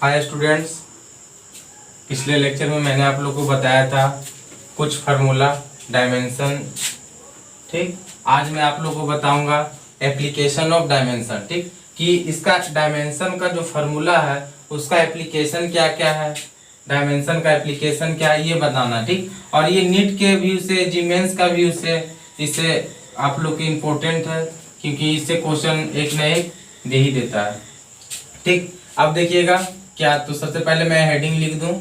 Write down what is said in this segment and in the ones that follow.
Hi students, पिछले lecture में मैंने आप लोगों को बताया था कुछ फार्मूला डायमेंशन। ठीक, आज मैं आप लोगों को बताऊंगा एप्लीकेशन ऑफ डायमेंशन। ठीक, कि इसका डायमेंशन का जो फार्मूला है उसका एप्लीकेशन क्या क्या है, डायमेंशन का एप्लीकेशन क्या है ये बताना। ठीक, और ये नीट के व्यू से, जीमेंस का व्यू से इसे आप लोग के इम्पोर्टेंट है क्योंकि इससे क्वेश्चन एक न एक दे ही देता है। ठीक, अब देखिएगा क्या, तो सबसे पहले मैं हेडिंग लिख दूं।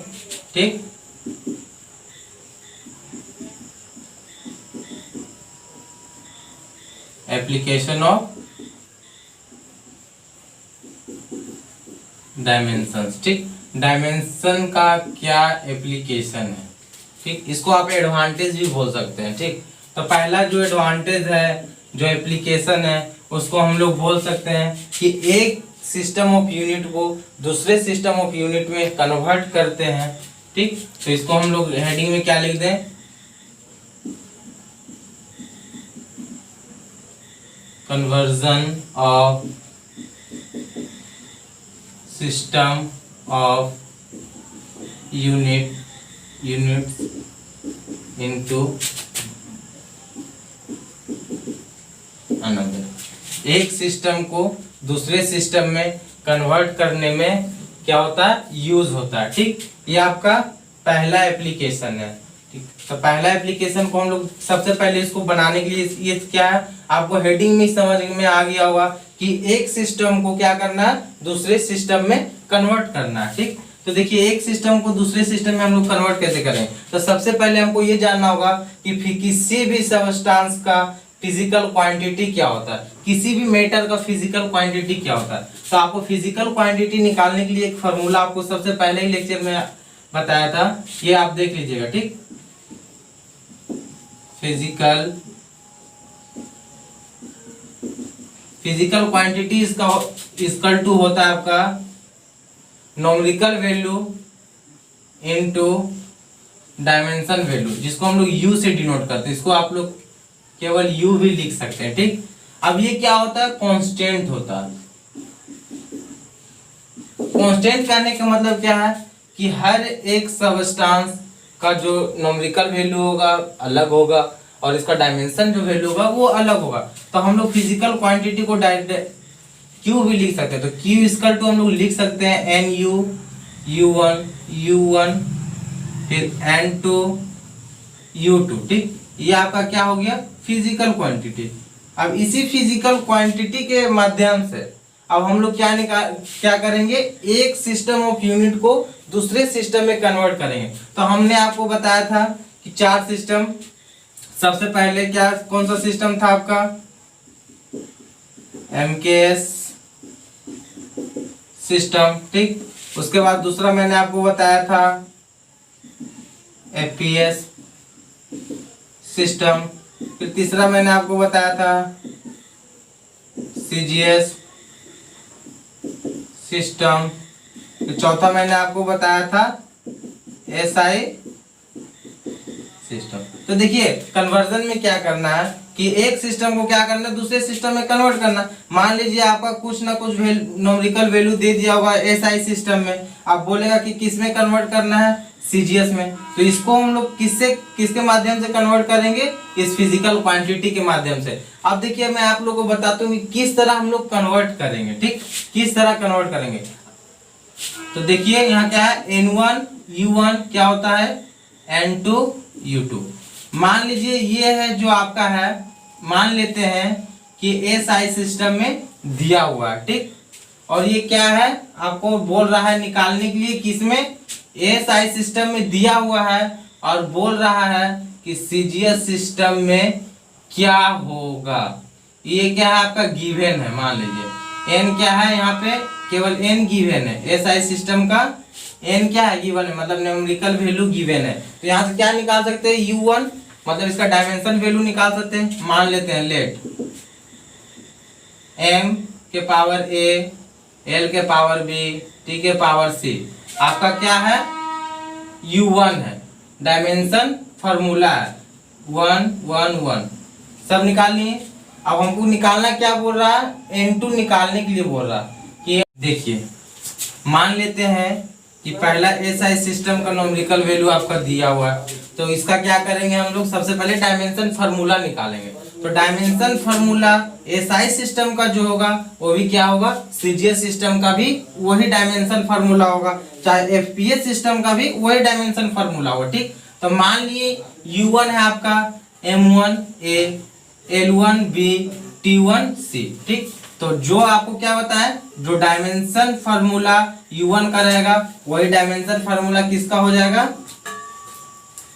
ठीक, एप्लीकेशन ऑफ डायमेंशंस। ठीक, डायमेंशन का क्या एप्लीकेशन है। ठीक, इसको आप एडवांटेज भी बोल सकते हैं। ठीक, तो पहला जो एडवांटेज है, जो एप्लीकेशन है, उसको हम लोग बोल सकते हैं कि एक सिस्टम ऑफ यूनिट को दूसरे सिस्टम ऑफ यूनिट में कन्वर्ट करते हैं। ठीक, तो इसको हम लोग हेडिंग में क्या लिख दें, conversion of system of units into another. एक सिस्टम को दूसरे सिस्टम में कन्वर्ट करने में क्या होता है, यूज होता है। ठीक, ये आपका पहला एप्लीकेशन है। ठीक, तो पहला एप्लीकेशन को हम लोग सबसे पहले इसको बनाने के लिए ये क्या है, आपको हेडिंग में समझ में आ गया होगा कि एक सिस्टम को क्या करना है, दूसरे सिस्टम में कन्वर्ट करना है। ठीक, तो देखिए एक सिस्टम को दूसरे सिस्टम में हम लोग कन्वर्ट कैसे करें, तो सबसे पहले हमको ये जानना होगा कि किसी भी सबस्टांस का फिजिकल क्वांटिटी क्या होता है, किसी भी मैटर का फिजिकल क्वांटिटी क्या होता है। तो आपको फिजिकल क्वांटिटी निकालने के लिए एक फार्मूला आपको सबसे पहले ही लेक्चर में बताया था, ये आप देख लीजिएगा। ठीक, फिजिकल क्वांटिटी इसका इक्वल टू होता है आपका numerical value into dimension value, जिसको हम लोग यू से डिनोट करते हैं। इसको आप लोग केवल यू भी लिख सकते हैं। ठीक, अब ये क्या होता है, कांस्टेंट होता है। कांस्टेंट कहने का मतलब क्या है कि हर एक सबस्टांस का जो न्यूमेरिकल वैल्यू होगा अलग होगा और इसका डायमेंशन जो वैल्यू होगा वो अलग होगा। तो हम लोग फिजिकल क्वांटिटी को डायरेक्ट क्यू भी लिख सकते हैं। तो क्यू इक्वल टू हम लोग लिख सकते हैं एन यू1 फिर N2 U2। ठीक, ये आपका क्या हो गया, फिजिकल क्वांटिटी। अब इसी फिजिकल क्वांटिटी के माध्यम से अब हम लोग क्या करेंगे, एक सिस्टम ऑफ यूनिट को दूसरे सिस्टम में कन्वर्ट करेंगे। तो हमने आपको बताया था कि चार सिस्टम, सबसे पहले क्या, कौन सा सिस्टम था आपका, MKS सिस्टम। ठीक, उसके बाद दूसरा मैंने आपको बताया था FPS सिस्टम, फिर तीसरा मैंने आपको बताया था CGS सिस्टम, फिर चौथा मैंने आपको बताया था SI सिस्टम। तो देखिए कन्वर्जन में क्या करना है कि एक सिस्टम को क्या करना है, दूसरे सिस्टम में कन्वर्ट करना। मान लीजिए आपका कुछ ना कुछ न्यूमेरिकल वैल्यू दे दिया होगा SI सिस्टम में, आप बोलेगा कि किस में कन्वर्ट करना है, CGS में। तो इसको हम लोग किसके माध्यम से कन्वर्ट करेंगे, इस फिजिकल क्वांटिटी के माध्यम से। अब देखिए मैं आप लोगों को बताता हूँ कि किस तरह हम लोग कन्वर्ट करेंगे। ठीक, किस तरह कन्वर्ट करेंगे, तो देखिए यहाँ क्या है, N1 U1 क्या होता है, N2 U2। मान लीजिए ये है जो आपका है, मान लेते हैं कि SI सिस्टम में दिया हुआ है। ठीक, और ये क्या है, आपको बोल रहा है निकालने के लिए, किसमें, SI सिस्टम में दिया हुआ है और बोल रहा है कि CGS सिस्टम में क्या होगा। ये क्या है, आपका गिवन है। मान लीजिए n क्या है, यहाँ पे केवल n गिवन है, SI सिस्टम का n क्या है, गिवन है, मतलब न्यूमेरिकल वैल्यू गिवन है। तो यहाँ से क्या निकाल सकते हैं, U1 मतलब इसका डायमेंशन वैल्यू निकाल सकते हैं। मान लेते हैं लेट m के पावर a, l के पावर b, t के पावर c, आपका क्या है, U1 है, डायमेंशन फार्मूला है 1 1 1, सब निकाल लिए। अब हमको निकालना क्या बोल रहा है, N2 निकालने के लिए बोल रहा है कि देखिए मान लेते हैं कि पहला एसआई सिस्टम का न्यूमेरिकल वैल्यू आपका दिया हुआ है, तो इसका क्या करेंगे हम लोग, सबसे पहले डायमेंशन फार्मूला निकालेंगे। तो डायमेंशन फार्मूला एसआई सिस्टम का जो होगा वो भी क्या होगा, सीजीएस सिस्टम का भी वही डायमेंशन फार्मूला होगा, चाहे एफपीएस सिस्टम का भी वही डायमेंशन फार्मूला होगा। ठीक, तो मान लिए U1 है आपका M1A L1B T1C। ठीक, तो जो आपको क्या बताया, जो डायमेंशन फार्मूला U1 का रहेगा वही डायमेंशन फार्मूला किसका हो जाएगा,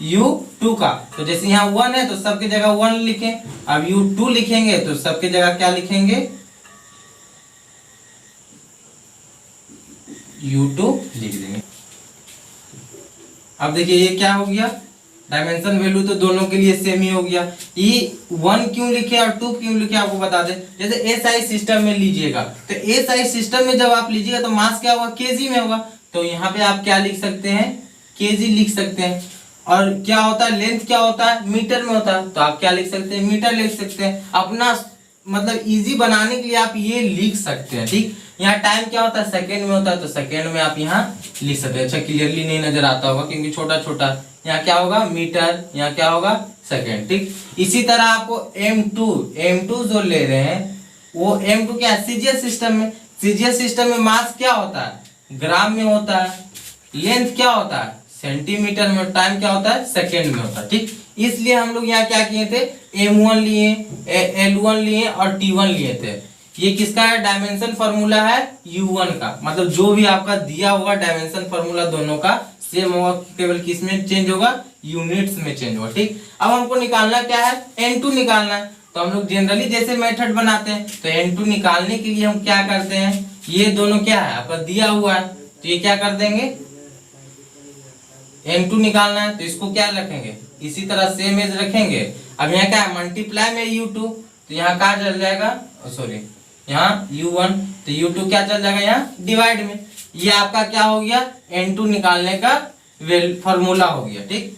U2 का। तो जैसे यहाँ 1 है तो सबकी जगह 1 लिखें, अब U2 लिखेंगे तो सबकी जगह क्या लिखेंगे, U2 लिख देंगे। अब देखिए ये क्या हो गया, डायमेंशन वैल्यू तो दोनों के लिए सेम ही हो गया। ये 1 क्यों लिखे और 2 क्यों लिखे आपको बता दें। जैसे एसआई सिस्टम में लीजिएगा तो एसआई सिस्टम में जब आप लीजिएगा तो मास क्या होगा, केजी में होगा, तो यहाँ पे आप क्या लिख सकते हैं, केजी लिख सकते हैं। और क्या होता है, लेंथ क्या होता है, मीटर में होता है, तो आप क्या लिख सकते हैं, मीटर लिख सकते हैं। अपना मतलब इजी बनाने के लिए आप ये लिख सकते हैं। ठीक, यहाँ टाइम क्या होता है, सेकंड में होता है, तो सेकंड में आप यहाँ लिख सकते हैं। अच्छा क्लियरली नहीं नजर आता होगा क्योंकि छोटा छोटा, यहाँ क्या होगा मीटर, यहाँ क्या होगा सेकंड। ठीक, इसी तरह आपको M2 जो ले रहे हैं वो M2 क्या है, सीजीएस सिस्टम में, सीजीएस सिस्टम में मास क्या होता है, ग्राम में होता है, लेंथ क्या होता है, सेंटीमीटर में, टाइम क्या होता है, सेकंड में होता है। ठीक, इसलिए हम लोग यहाँ क्या किए थे, M1 लिए, L1 लिए और T1 लिए थे। ये किसका है, डायमेंशन फार्मूला है U1 का, मतलब जो भी आपका दिया होगा डायमेंशन फार्मूला दोनों का सेम होगा, केवल किस में चेंज होगा, यूनिट्स में चेंज होगा। ठीक, अब हमको निकालना क्या है, N2 निकालना है। तो हम लोग जनरली जैसे मेथड बनाते हैं, तो N2 निकालने के लिए हम क्या करते हैं, ये दोनों क्या है आपका दिया हुआ है, तो ये क्या कर देंगे, N2 निकालना है तो इसको क्या रखेंगे, इसी तरह सेम एज रखेंगे। अब यहाँ क्या है, मल्टीप्लाई में U2, तो यहाँ क्या चल जाएगा, सॉरी यहाँ U1, तो U2 क्या चल जाएगा यहाँ डिवाइड में। ये आपका क्या हो गया, N2 निकालने का फॉर्मूला हो गया। ठीक,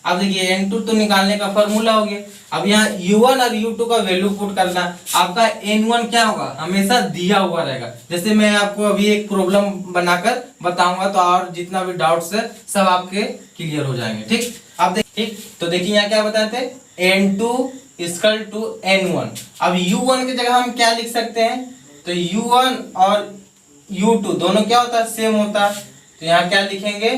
अब देखिए N2 तो निकालने का फॉर्मूला हो गया। अब यहाँ U1 और U2 का वैल्यू पुट करना, आपका N1 क्या होगा, हमेशा दिया हुआ रहेगा। जैसे मैं आपको अभी एक प्रॉब्लम बनाकर बताऊंगा तो और जितना भी डाउट्स है सब आपके क्लियर हो जाएंगे। ठीक, अब ठीक, तो देखिए यहाँ क्या बताए थे, N2 इक्वल टू N1। अब U1 की जगह हम क्या लिख सकते हैं, तो U1 और U2 दोनों क्या होता है, सेम होता है, तो यहाँ क्या लिखेंगे,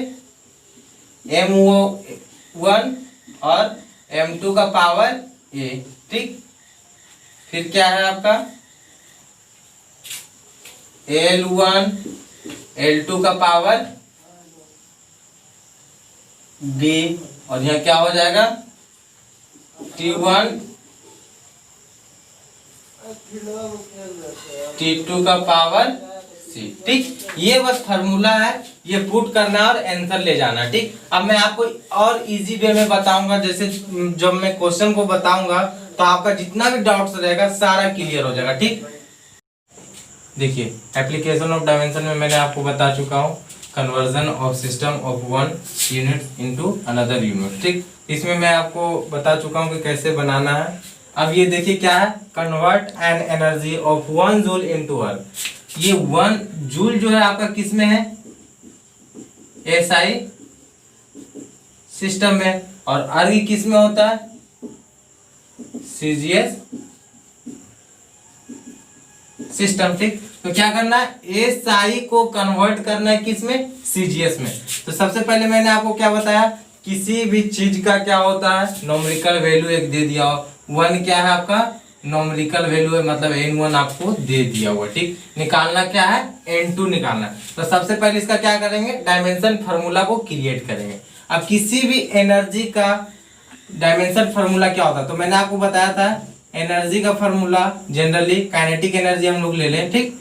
M1 और M2 का पावर A। ठीक, फिर क्या है आपका L1 L2 का पावर B, और यहाँ क्या हो जाएगा T1 T2 का पावर C। ठीक, ये बस फार्मूला है, ये पुट करना और आंसर ले जाना। ठीक, अब मैं आपको और इजी वे में बताऊंगा, जैसे जब मैं क्वेश्चन को बताऊंगा तो आपका जितना भी डाउट्स रहेगा सारा क्लियर हो जाएगा। ठीक, देखिए एप्लीकेशन ऑफ डायमेंशन में मैंने आपको बता चुका हूँ, conversion of system of one unit into another unit. ठीक, इसमें मैं आपको बता चुका हूँ कि कैसे बनाना है। अब ये देखिए क्या है, convert an energy of 1 joule into earth. ये 1 जूल जो है आपका किस में है, एसआई सिस्टम में, और अर्थ किस में होता है, सीजीएस सिस्टम। ठीक, तो क्या करना है, एसआई को कन्वर्ट करना है किस में, सीजीएस में। तो सबसे पहले मैंने आपको क्या बताया, किसी भी चीज का क्या होता है, न्यूमेरिकल वैल्यू एक दे दिया हो, 1 क्या है आपका न्यूमेरिकल वैल्यू है, मतलब N1 आपको दे दिया हुआ। ठीक, निकालना क्या है, N2 निकालना। तो सबसे पहले इसका क्या करेंगे, डायमेंशन फार्मूला को क्रिएट करेंगे। अब किसी भी एनर्जी का डायमेंशन फार्मूला क्या होता है, तो मैंने आपको बताया था एनर्जी का फार्मूला जनरली काइनेटिक एनर्जी हम लोग ले लें। ठीक,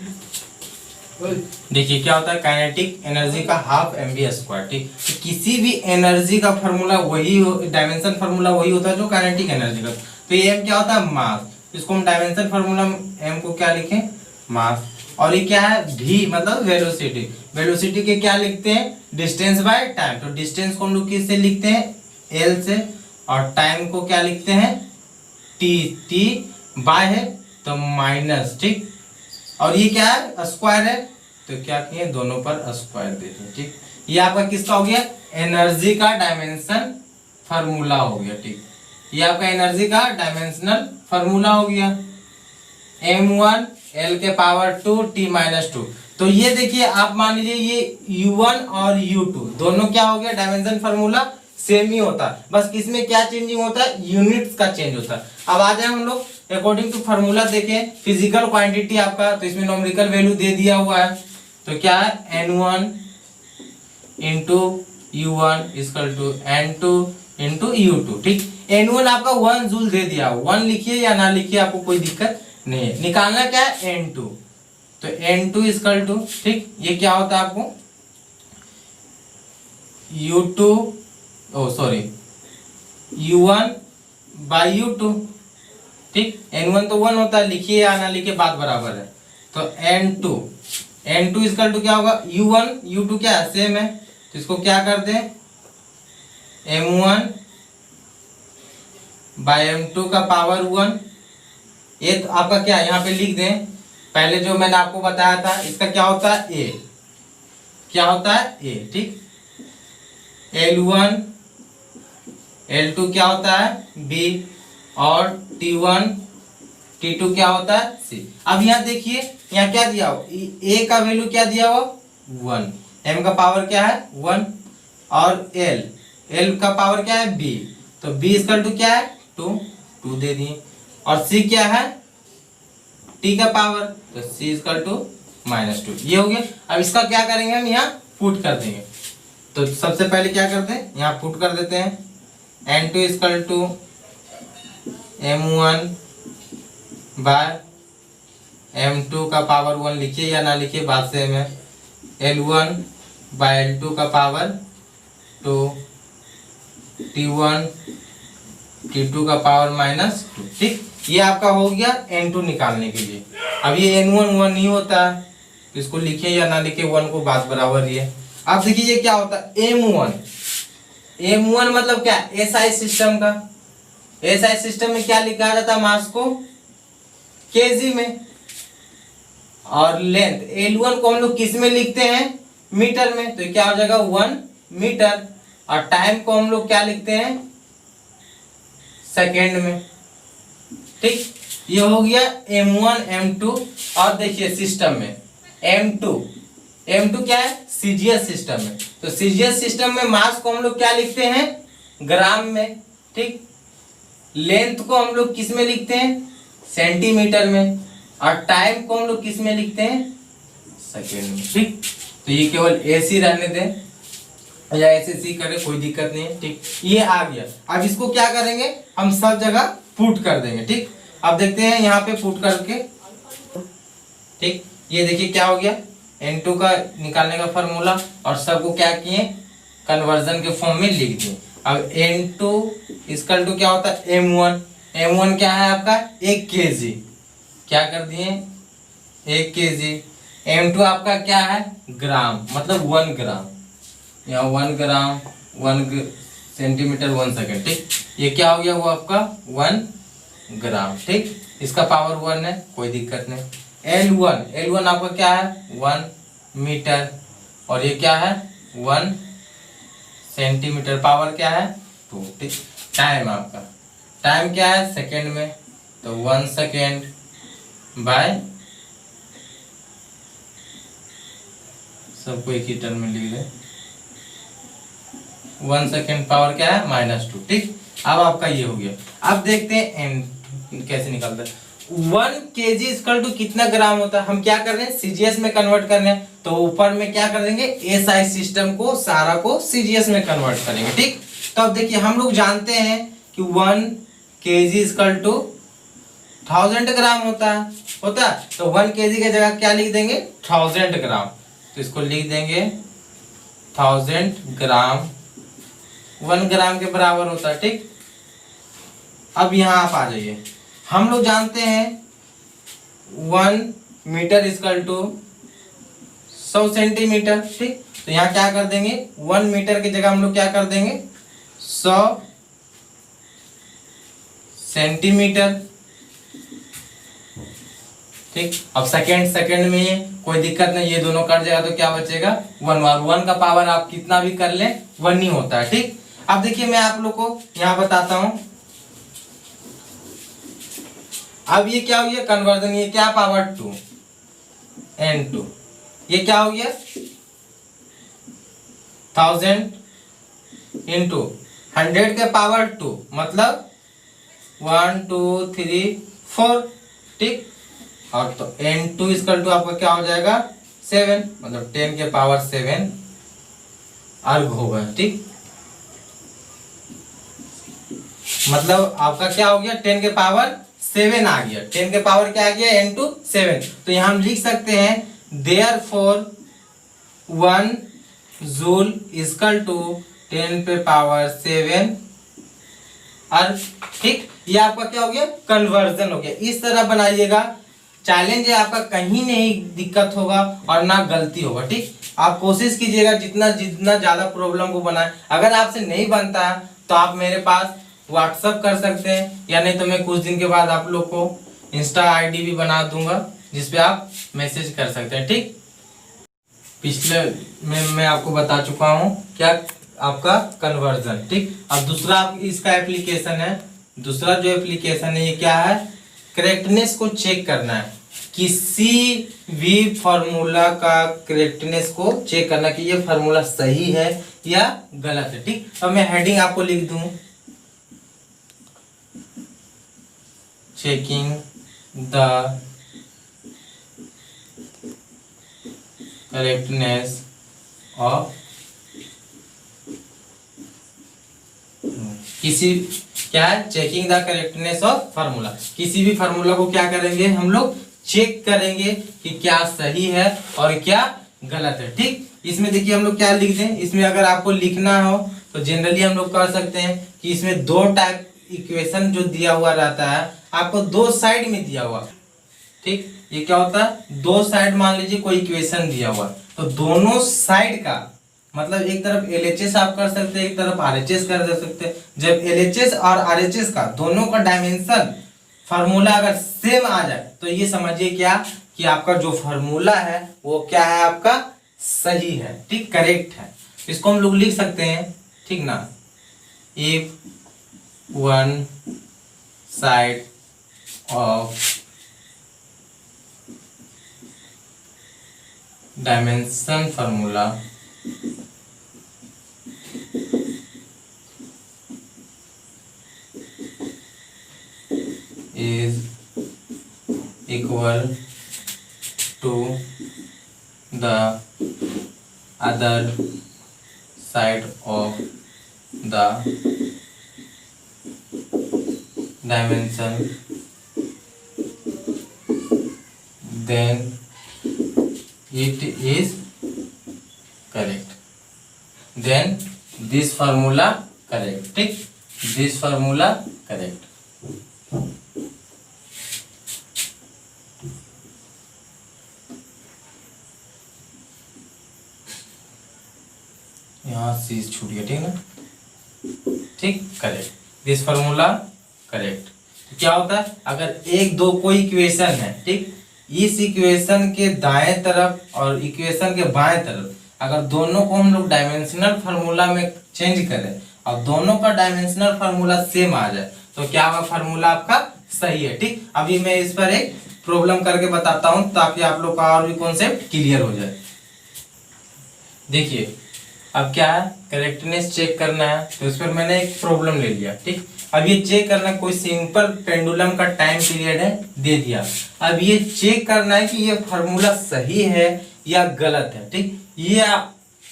देखिए क्या होता है, काइनेटिक एनर्जी का हाफ mv²। ठीक, तो किसी भी एनर्जी का फार्मूला वही, डायमेंशन फार्मूला वही होता है जो काइनेटिक एनर्जी का। तो ये m क्या होता है, मास, इसको हम डायमेंशन फार्मूला m को क्या लिखें, मास। और ये क्या है, v मतलब वेलोसिटी, वेलोसिटी के क्या लिखते हैं, डिस्टेंस बाय टाइम। तो डिस्टेंस को हम लोग किससे लिखते हैं, l से, और टाइम को क्या लिखते हैं, t बाय है तो माइनस। ठीक, और ये क्या है, स्क्वायर है, तो क्या किए, दोनों पर स्क्वायर दे दिए। ठीक, ये आपका किसका हो गया, एनर्जी का डायमेंशन फार्मूला हो गया। ठीक, ये आपका एनर्जी का डायमेंशनल फार्मूला हो गया, m1 l के पावर 2 t-2। तो ये देखिए आप मान लीजिए ये u1 और u2 दोनों क्या हो गया, डायमेंशन फार्मूला सेम ही होता है, बस किसमें क्या चेंजिंग होता है, यूनिट्स का चेंज होता है। अब आ जाए हम लोग अकॉर्डिंग टू फार्मूला देखें, फिजिकल क्वांटिटी आपका, तो इसमें न्यूमेरिकल वैल्यू दे दिया हुआ है, तो क्या है n1 into u1 equal to n2 into u2। ठीक, n1 आपका 1 जूल दे दिया, 1 लिखिए या ना लिखिए आपको कोई दिक्कत नहीं है। निकालना क्या है, n2, तो n2 इक्वल टू, ठीक, ये क्या होता है आपको u2 u1 बाई u2। ठीक, n1 तो 1 होता है, लिखिए या ना लिखिए बात बराबर है। तो n2 इक्वल टू क्या होगा, u1 u2 क्या है, सेम है, तो इसको क्या कर दें, m1 बाई m2 का पावर 1। ये तो आपका क्या यहाँ पे लिख दें, पहले जो मैंने आपको बताया था इसका क्या होता है, a, क्या होता है a। ठीक, l1 l2 क्या होता है b, और t1 t2 क्या होता है c। अब यहाँ देखिए यहाँ क्या दिया हो, a का वैल्यू क्या दिया हो 1, m का पावर क्या है 1, और l का पावर क्या है b, तो b इक्वल टू क्या है 2 दे दिए, और c क्या है t का पावर, तो c इक्वल टू -2। ये हो गया। अब इसका क्या करेंगे, हम यहाँ पुट कर देंगे। तो सबसे पहले क्या करते हैं, यहाँ पुट कर देते हैं, n2 equal to m1 bye m2 का पावर 1, लिखिए या ना लिखिए बात सेम है, l1 बाय l2 का पावर 2, t1 t2 का पावर -2। ठीक, ये आपका हो गया n2 निकालने के लिए। अब ये n1 1 नहीं होता है, तो इसको लिखे या ना लिखे 1 को बात बराबर ही है। अब देखिए ये क्या होता है m1 मतलब क्या, SI सिस्टम का, SI सिस्टम में क्या लिखा जाता है, मास को kg में, और लेंथ L1 को हम लोग किस में लिखते हैं, मीटर में, तो क्या हो जाएगा 1 मीटर, और टाइम को हम लोग क्या लिखते हैं, सेकेंड में। ठीक, ये हो गया m1 m2। और देखिए सिस्टम में m2 क्या है, सीजीएस सिस्टम में, तो सीजीएस सिस्टम में मास को हम लोग क्या लिखते हैं, ग्राम में। ठीक, लेंथ को हम लोग किस में लिखते हैं, सेंटीमीटर में, और टाइम को हम लोग किस में लिखते हैं, सेकेंड में। ठीक, तो ये केवल ऐसी रहने दें या ऐसे सी करें, कोई दिक्कत नहीं है। ठीक, ये आ गया। अब इसको क्या करेंगे, हम सब जगह पुट कर देंगे। ठीक, अब देखते हैं यहाँ पे पुट करके। ठीक, ये देखिए क्या हो गया, n2 का निकालने का फॉर्मूला, और सबको क्या किए, कन्वर्जन के फॉर्म में लिख दिए। अब n2 इक्वल टू क्या होता है m1 क्या है आपका 1 kg, क्या कर दिए 1 kg। m2 आपका क्या है ग्राम, मतलब 1 ग्राम, यहाँ 1 ग्राम 1 सेंटीमीटर 1 सेकेंड। ठीक, ये क्या हो गया, वो आपका 1 ग्राम। ठीक, इसका पावर 1 है, कोई दिक्कत नहीं। L1 आपका क्या है 1 मीटर, और ये क्या है 1 सेंटीमीटर, पावर क्या है 2। ठीक, टाइम आपका, टाइम क्या है सेकेंड में, तो 1 सेकेंड बाय, सबको एक ही टर्म में लिख दें, 1 सेकेंड, पावर क्या है -2। ठीक, अब आपका ये हो गया। अब देखते हैं n कैसे निकलता है। 1 kg इक्वल टू कितना ग्राम होता है, हम क्या कर रहे हैं सीजीएस में कन्वर्ट कर रहे हैं, तो ऊपर में क्या कर देंगे, एसआई सिस्टम को सारा को सीजीएस में कन्वर्ट करेंगे। ठीक, तो अब देखिए हम लोग जानते हैं कि 1 kg इक्वल टू 1000 ग्राम होता है, तो 1 kg की जगह क्या लिख देंगे 1000 ग्राम, तो इसको लिख देंगे 1000 ग्राम, 1 ग्राम के बराबर होता है। ठीक, अब यहाँ आप आ जाइए, हम लोग जानते हैं 1 मीटर इक्वल टू 100 सेंटीमीटर। ठीक, तो यहाँ क्या कर देंगे 1 मीटर की जगह हम लोग क्या कर देंगे 100 सेंटीमीटर। ठीक। अब सेकंड में ये कोई दिक्कत नहीं, ये दोनों कट जाएगा तो क्या बचेगा 1, और 1 का पावर आप कितना भी कर ले 1 ही होता है। ठीक। अब देखिए मैं आप लोग को यहाँ बताता हूं। अब ये क्या हो गया कन्वर्जन, ये क्या पावर 2 n2, ये क्या हो गया 1000 इंटू 100 के पावर 2 मतलब 1 2 3 4। ठीक। और तो n2 इक्वल टू आपका क्या हो जाएगा 7, मतलब 10 के पावर 7 अर्ग होगा। ठीक। मतलब आपका क्या हो गया 10 के पावर 7 आ गया, 10 के पावर क्या आ गया n2 7। तो यहां हम लिख सकते हैं देयरफॉर 1 जूल इक्वल टू 10 पे पावर 7 अर्ग। ठीक। ये आपका क्या हो गया कन्वर्जन हो गया। इस तरह बनाइएगा, चैलेंज है आपका, कहीं नहीं दिक्कत होगा और ना गलती होगा। ठीक। आप कोशिश कीजिएगा जितना जितना ज्यादा प्रॉब्लम को बनाए। अगर आपसे नहीं बनता है तो आप मेरे पास व्हाट्सअप कर सकते हैं, या नहीं तो मैं कुछ दिन के बाद आप लोग को इंस्टा आईडी भी बना दूंगा जिसपे आप मैसेज कर सकते हैं। ठीक। पिछले में मैं आपको बता चुका हूं क्या आपका कन्वर्जन। ठीक। अब दूसरा इसका एप्लीकेशन है, दूसरा जो एप्लीकेशन है ये क्या है करेक्टनेस को चेक करना है, किसी भी फार्मूला का करेक्टनेस को चेक करना कि ये फार्मूला सही है या गलत है। ठीक। अब मैं हेडिंग आपको लिख दूं चेकिंग द करेक्टनेस ऑफ किसी क्या है checking the correctness of formula. किसी भी फार्मूला को क्या करेंगे हम लोग चेक करेंगे कि क्या सही है और क्या गलत है। ठीक। इसमें देखिए हम लोग क्या लिख दें, इसमें अगर आपको लिखना हो तो जनरली हम लोग कर सकते हैं कि इसमें दो टाइप इक्वेशन जो दिया हुआ रहता है आपको दो साइड में दिया हुआ। ठीक। ये क्या होता है दो साइड, मान लीजिए कोई इक्वेशन दिया हुआ तो दोनों साइड का मतलब एक तरफ LHS आप कर सकते हैं, एक तरफ RHS कर सकते हैं। जब LHS और RHS का दोनों का डायमेंशन फार्मूला अगर सेम आ जाए तो ये समझिए क्या कि आपका जो फार्मूला है वो क्या है आपका सही है। ठीक, करेक्ट है। इसको हम लोग लिख सकते हैं, ठीक ना, if one side of dimension formula is equal to the other side of the dimension, then it is correct. Then this formula correct. ठीक, this formula correct. यहाँ चीज छूट गया, ठीक ना, ठीक, करेक्ट, दिस फार्मूला करेक्ट। क्या होता है अगर एक दो कोई इक्वेशन है, ठीक, इस इक्वेशन के दाएं तरफ और इक्वेशन के बाएं तरफ अगर दोनों को हम लोग डायमेंशनल फार्मूला में चेंज करें और दोनों का डायमेंशनल फार्मूला सेम आ जाए तो क्या होगा, फार्मूला आपका सही है। ठीक, अभी मैं इस पर एक प्रॉब्लम करके बताता हूं ताकि आप लोग का और भी कॉन्सेप्ट क्लियर हो जाए। देखिए अब क्या है, करेक्टनेस चेक करना है तो इस पर मैंने एक प्रॉब्लम ले लिया। ठीक, अब ये चेक करना है, कोई सिंपल पेंडुलम का टाइम पीरियड है दे दिया। अब ये चेक करना है कि ये फार्मूला सही है या गलत है। ठीक, ये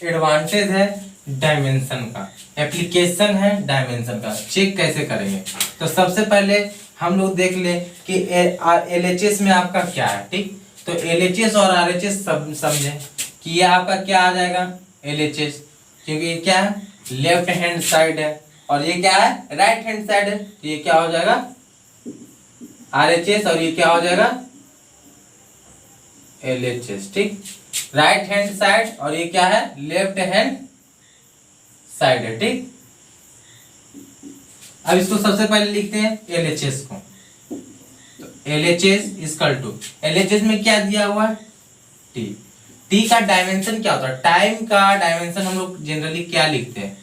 एडवांटेज है डायमेंशन का, एप्लीकेशन है डायमेंशन का। चेक कैसे करेंगे, तो सबसे पहले हम लोग देख ले कि LHS में आपका क्या है। ठीक, तो LHS और RHS समझे कि ये आपका क्या आ जाएगा LHS, क्योंकि ये क्या है लेफ्ट हैंड साइड है और ये क्या है राइट हैंड साइड है, तो ये क्या हो जाएगा RHS और ये क्या हो जाएगा LHS। ठीक, राइट हैंड साइड और ये क्या है लेफ्ट हैंड साइड है। ठीक, अब इसको सबसे पहले लिखते हैं LHS को, तो LHS इक्वल टू, LHS में क्या दिया हुआ है T। T का डायमेंशन क्या होता है, टाइम का डायमेंशन हम लोग जनरली क्या लिखते हैं,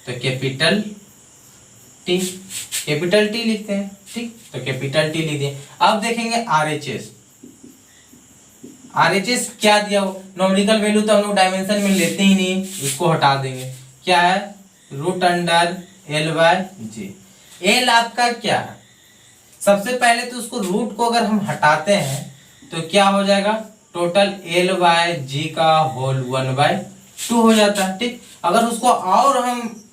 तो कैपिटल T, कैपिटल T लिखते हैं, ठीक। तो कैपिटल T लिख दिए। अब देखेंगे RHS, RHS क्या दिया हो, नॉमिकल वैल्यू तो हम लोग डायमेंशन में लेते ही नहीं, इसको हटा देंगे। क्या है, रूट अंडर L/G। L आपका क्या है, सबसे पहले तो उसको रूट को अगर हम हटाते हैं तो क्या हो जाएगा, टोटल L/G का होल 1/2 हो जाता है, ठीक। अगर उसको और हम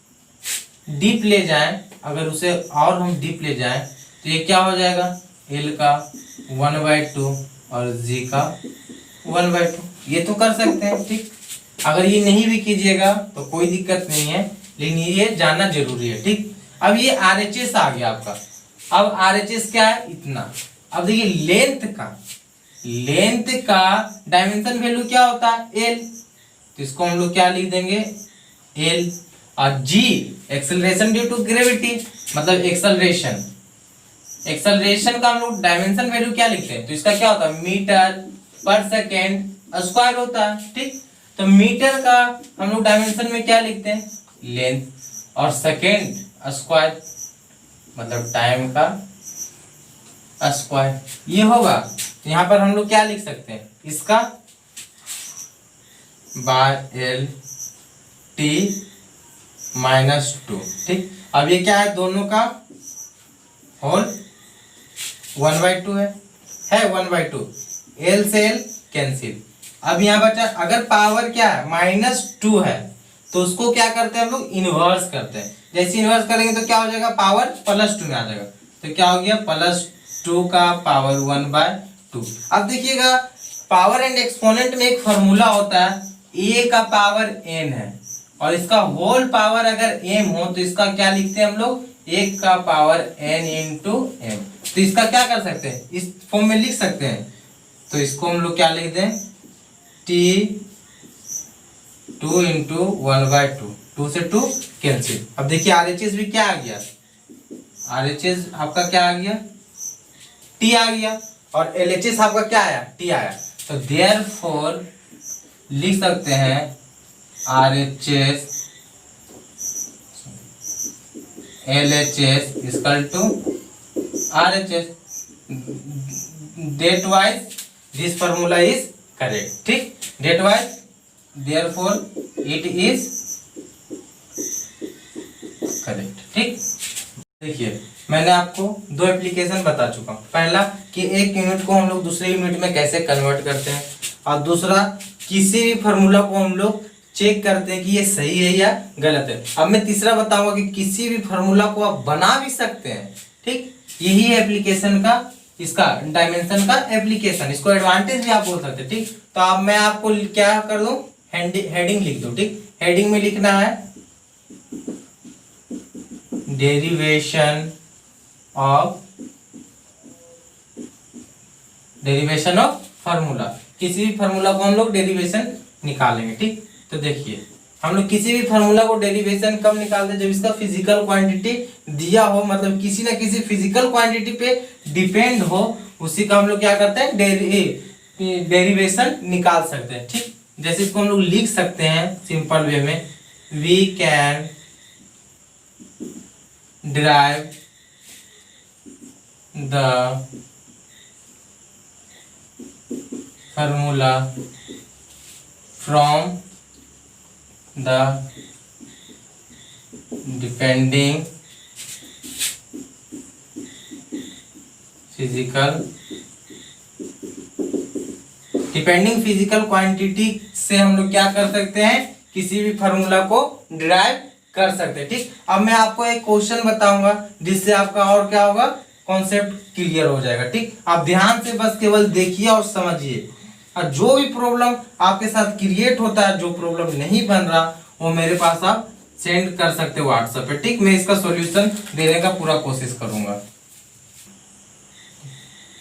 डीप ले जाएं, अगर उसे और हम डीप ले जाएं तो ये क्या हो जाएगा, L का 1/2 और G का 1/2, ये तो कर सकते हैं, ठीक। अगर ये नहीं भी कीजिएगा तो कोई दिक्कत नहीं है, लेकिन ये जानना जरूरी है, ठीक। अब ये RHS आ गया आपका। अब RHS क्या है, इतना। अब देखिए लेंथ का डायमेंशन वैल्यू क्या होता है, L, तो इसको हम लोग क्या लिख देंगे, L। और G acceleration due to gravity, मतलब एक्सेलरेशन का हम लोग डायमेंशन वैल्यू क्या लिखते हैं, तो इसका क्या होता है, मीटर पर सेकेंड स्क्वायर होता है, ठीक। तो मीटर का हम लोग डायमेंशन में क्या लिखते हैं, लेंथ, और सेकेंड स्क्वायर मतलब टाइम का स्क्वायर, ये होगा। तो यहाँ पर हम लोग क्या लिख सकते हैं, इसका L T -2, ठीक। अब ये क्या है, दोनों का होल 1/2 है 1/2, L से L कैंसिल। अब यहाँ बचा, अगर पावर क्या है -2 है तो उसको क्या करते हैं हम लोग, इनवर्स करते हैं। जैसे इनवर्स करेंगे तो क्या हो जाएगा, पावर +2 में आ जाएगा, तो क्या हो गया, +2 का पावर 1/2। अब देखिएगा पावर एंड एक्सपोनेंट में एक फॉर्मूला होता है, a का पावर n है और इसका होल पावर अगर m हो तो इसका क्या लिखते हैं हम लोग, 1 का पावर n इंटू m। तो इसका क्या कर सकते हैं, इस फॉर्म में लिख सकते हैं, तो इसको हम लोग क्या लिख दें, T2 इंटू 1/2, 2 से 2 कैंसिल। अब देखिए RHS भी क्या आ गया, RHS आपका क्या आ गया, T आ गया, और LHS आपका क्या आया, T आया। तो देयरफॉर लिख सकते हैं RHS LHS equal to RHS, that wise this formula is correct, ठीक। That wise therefore it is correct, ठीक। देखिए मैंने आपको 2 एप्लीकेशन बता चुका हूँ, पहला कि एक यूनिट को हम लोग दूसरे यूनिट में कैसे कन्वर्ट करते हैं, और दूसरा किसी भी फॉर्मूला को हम लोग चेक करते हैं कि ये सही है या गलत है। अब मैं तीसरा बताऊंगा कि किसी भी फॉर्मूला को आप बना भी सकते हैं, ठीक। यही है एप्लीकेशन का, इसका डायमेंशन का एप्लीकेशन, इसको एडवांटेज भी आप बोल सकते हैं, ठीक। तो अब मैं आपको क्या कर दूं, हेडिंग लिख दूं, ठीक। हेडिंग में लिखना है डेरिवेशन ऑफ फार्मूला। किसी भी फार्मूला को हम लोग डेरिवेशन निकालेंगे, ठीक। तो देखिए हम लोग किसी भी फार्मूला को डेरिवेशन कब निकालते हैं, जब इसका फिजिकल क्वांटिटी दिया हो, मतलब किसी ना किसी फिजिकल क्वांटिटी पे डिपेंड हो, उसी का हम लोग क्या करते हैं, डेरिवेशन निकाल सकते हैं, ठीक। जैसे इसको हम लोग लिख सकते हैं सिंपल वे में, we can derive the formula from the depending physical quantity से हम लोग क्या कर सकते हैं, किसी भी फार्मूला को डिराइव कर सकते हैं, ठीक। अब मैं आपको एक क्वेश्चन बताऊंगा जिससे आपका और क्या होगा, कॉन्सेप्ट क्लियर हो जाएगा, ठीक। आप ध्यान से बस केवल देखिए और समझिए, और जो भी प्रॉब्लम आपके साथ क्रिएट होता है, जो प्रॉब्लम नहीं बन रहा, वो मेरे पास आप सेंड कर सकते हो व्हाट्सएप पे, ठीक। मैं इसका सॉल्यूशन देने का पूरा कोशिश करूंगा।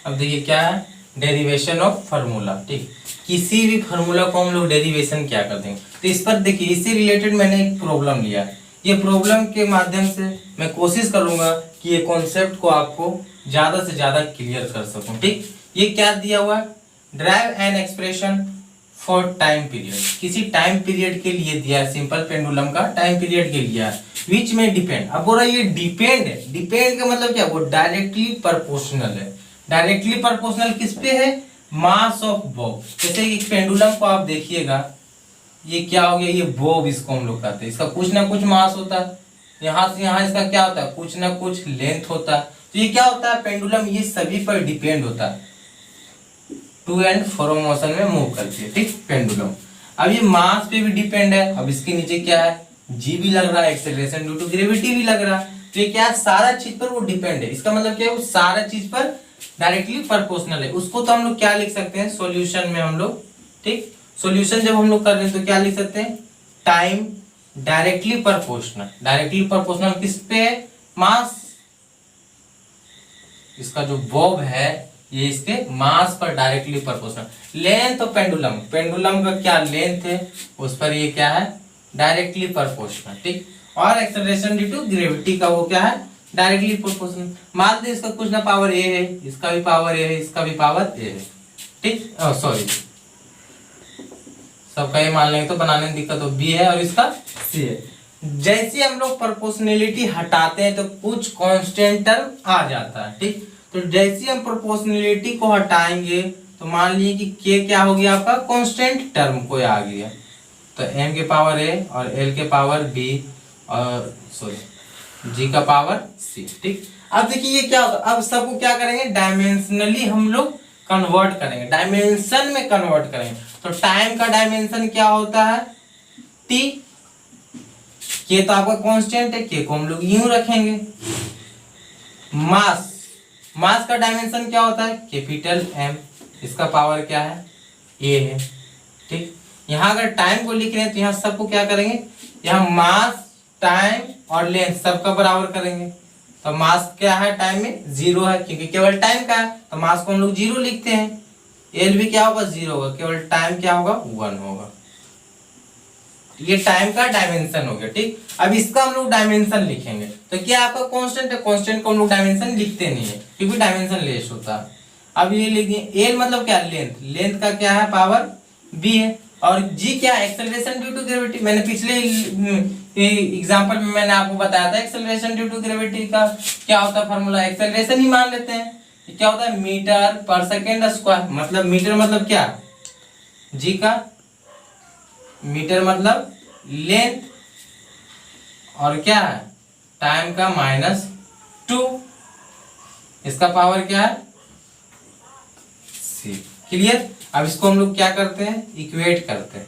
अब देखिए क्या है, डेरिवेशन ऑफ फार्मूला, ठीक। किसी भी फार्मूला को हम लोग डेरिवेशन क्या कर देंगे, तो इस पर देखिए, इससे रिलेटेड मैंने एक प्रॉब्लम लिया है। ये प्रॉब्लम के माध्यम से मैं कोशिश करूंगा कि ये कॉन्सेप्ट को आपको ज्यादा से ज्यादा क्लियर कर सकूं। ठीक, ये क्या दिया हुआ है, drive an expression for time period, किसी टाइम पीरियड के लिए दिया है, सिंपल पेंडुलम का टाइम पीरियड के लिए है, विच में डिपेंड। अब बोल रहा है ये डिपेंड है, डिपेंड का मतलब क्या, वो डायरेक्टली प्रोपोर्शनल है। डायरेक्टली प्रोपोर्शनल किस पे है, मास ऑफ बॉब। जैसे कि पेंडुलम को आप देखिएगा, ये क्या हो गया, ये बॉब इसको हम लोग कहते हैं, इसका कुछ ना कुछ मास होता है, यहाँ से यहाँ इसका क्या होता है, कुछ ना कुछ लेंथ होता है। तो ये क्या होता है, पेंडुलम ये सभी पर डिपेंड होता है, टू एंड फ्रो मोशन में मूव करती है। ठीक, पेंडुलम। अब ये मास पे भी डिपेंड है, अब इसके नीचे क्या है, जी भी लग रहा है, एक्सेलरेशन ड्यू टू ग्रेविटी भी लग रहा है। तो ये क्या है, सारा चीज पर वो डिपेंड है। इसका मतलब क्या है, वो सारा चीज पर डायरेक्टली प्रोपोर्शनल है। उसको तो हम लोग क्या लिख सकते हैं, सॉल्यूशन में हम लोग, ठीक, सॉल्यूशन जब हम लोग कर रहे हैं तो क्या लिख सकते हैं, time directly proportional. Directly proportional किस पे है, मास, इसका जो बॉब है ये इसके मास पर डायरेक्टली प्रोपोर्शनल। लेंथ तो पेंडुलम, पेंडुलम का क्या लेंथ है उस पर ये क्या है, डायरेक्टली प्रोपोर्शनल। ठीक, और एक्सेलरेशन ड्यू टू ग्रेविटी का वो क्या है, डायरेक्टली प्रोपोर्शनल। मान लीजिए इसका कुछ ना पावर ए है, इसका भी पावर ए है, इसका भी पावर ए है। ठीक, सॉरी सबका ये मान लेंगे तो बनाने में दिक्कत हो, बी है और इसका सी है। जैसे हम लोग प्रोपोर्शनलिटी हटाते हैं तो कुछ कांस्टेंट टर्म आ जाता है। ठीक, तो जैसे हम प्रोपोर्शनलिटी को हटाएंगे तो मान लीजिए कि के क्या हो गया, आपका कांस्टेंट टर्म कोई आ गया, तो m के पावर a और l के पावर b और सॉरी g का पावर c। ठीक, अब देखिए ये क्या होगा, अब सबको क्या करेंगे, डायमेंशनली हम लोग कन्वर्ट करेंगे, डायमेंशन में कन्वर्ट करेंगे। तो टाइम का डायमेंशन क्या होता है, t, के तो आपका कांस्टेंट है, के को हम लोग यूं रखेंगे। मास, मास का डायमेंशन क्या होता है, कैपिटल M, इसका पावर क्या है, a है। ठीक, यहाँ अगर टाइम को लिख रहे हैं तो यहाँ सबको क्या करेंगे, यहाँ मास, टाइम और लेंथ सबका बराबर करेंगे। तो मास क्या है टाइम में, 0 है, क्योंकि केवल टाइम का है, तो मास को हम लोग 0 लिखते हैं। एल भी क्या होगा, 0 होगा, केवल टाइम क्या होगा, 1 होगा। ये टाइम का डायमेंशन हो गया। ठीक, अब इसका हम लोग डायमेंशन लिखेंगे तो क्या आपका कांस्टेंट है, कांस्टेंट को हम लोग डायमेंशन लिखते नहीं है क्योंकि डायमेंशन लेस होता है। अब ये लिखिए एल मतलब क्या, लेंथ, लेंथ का क्या है, पावर बी है, और जी क्या है, एक्सेलरेशन ड्यू टू ग्रेविटी। मैंने पिछले एग्जांपल में मैंने आपको बताया था एक्सेलरेशन ड्यू टू ग्रेविटी का क्या होता है फार्मूला, एक्सेलरेशन ही मान लेते हैं। क्या होता है, मीटर पर सेकेंड स्क्वायर, मतलब मीटर मतलब क्या, जी का, मीटर मतलब लेंथ, और क्या है, टाइम का -2, इसका पावर क्या है, सी। क्लियर। अब इसको हम लोग क्या करते हैं, इक्वेट करते हैं।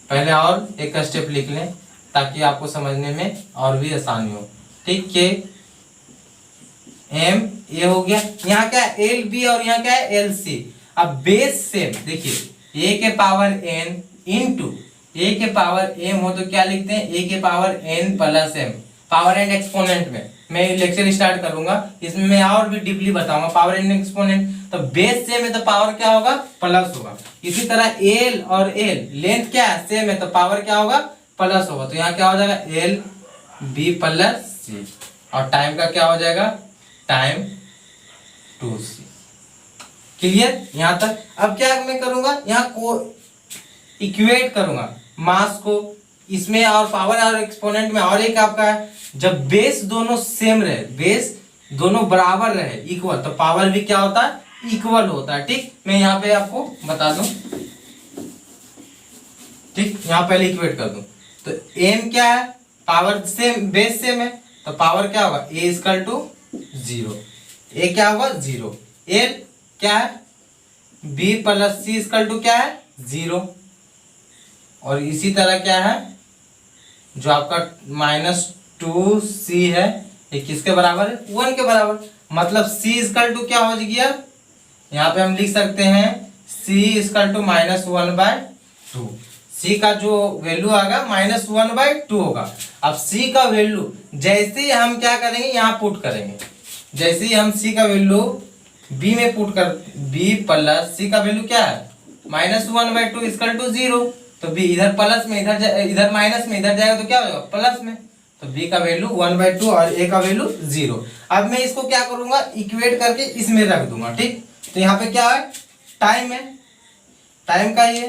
पहले और एक स्टेप लिख लें ताकि आपको समझने में और भी आसानी हो। ठीक, के एम ये हो गया, यहाँ क्या है एल बी और यहाँ क्या है एल सी। अब बेस सेम, देखिए ए के पावर एन इंटू ए के पावर एम हो तो क्या लिखते हैं, ए के power n plus m, power and exponent में मैं लेक्चर स्टार्ट करूंगा, इसमें मैं और भी डीपली बताऊंगा पावर एंड एक्सपोनेंट। तो बेस सेम है तो पावर क्या होगा, प्लस होगा। इसी तरह एल और एल, लेंथ क्या है सेम है तो पावर क्या होगा, प्लस होगा। तो यहाँ क्या हो जाएगा, एल बी प्लस सी, और टाइम का क्या हो जाएगा, टाइम 2c। क्लियर यहाँ तक। अब क्या मैं करूंगा, यहाँ को इक्वेट करूंगा मास को इसमें और पावर और एक्सपोनेंट में। और एक आपका है, जब बेस दोनों सेम रहे, बेस दोनों बराबर रहे, इक्वल, तो पावर भी क्या होता है, इक्वल होता है। ठीक, मैं यहाँ पे आपको बता दूं, ठीक, यहाँ पहले इक्वेट कर दूं। तो m क्या है, पावर सेम, बेस सेम है तो पावर क्या होगा, a इक्वल टू 0, a क्या होगा 0, l क्या है b plus c equal to क्या है 0, और इसी तरह क्या है जो आपका -2c है ये किसके बराबर है, 1 के बराबर। मतलब c इक्वल टू क्या हो गया, यहाँ पे हम लिख सकते हैं c इक्वल टू -1/2। c का जो वैल्यू आएगा -1/2 होगा। अब c का वैल्यू जैसे ही हम क्या करेंगे, यहाँ पुट करेंगे, जैसे ही हम c का वैल्यू b में पुट कर, b प्लस c का वैल्यू क्या है -1/2 इक्वल टू 0, तो b इधर प्लस में, इधर माइनस में, इधर जाएगा तो क्या होगा प्लस में, तो b का वैल्यू 1/2 और a का वैल्यू 0। अब मैं इसको क्या करूंगा, इक्वेट करके इसमें रख दूंगा। ठीक, तो यहाँ पे क्या है, टाइम है, टाइम का ये,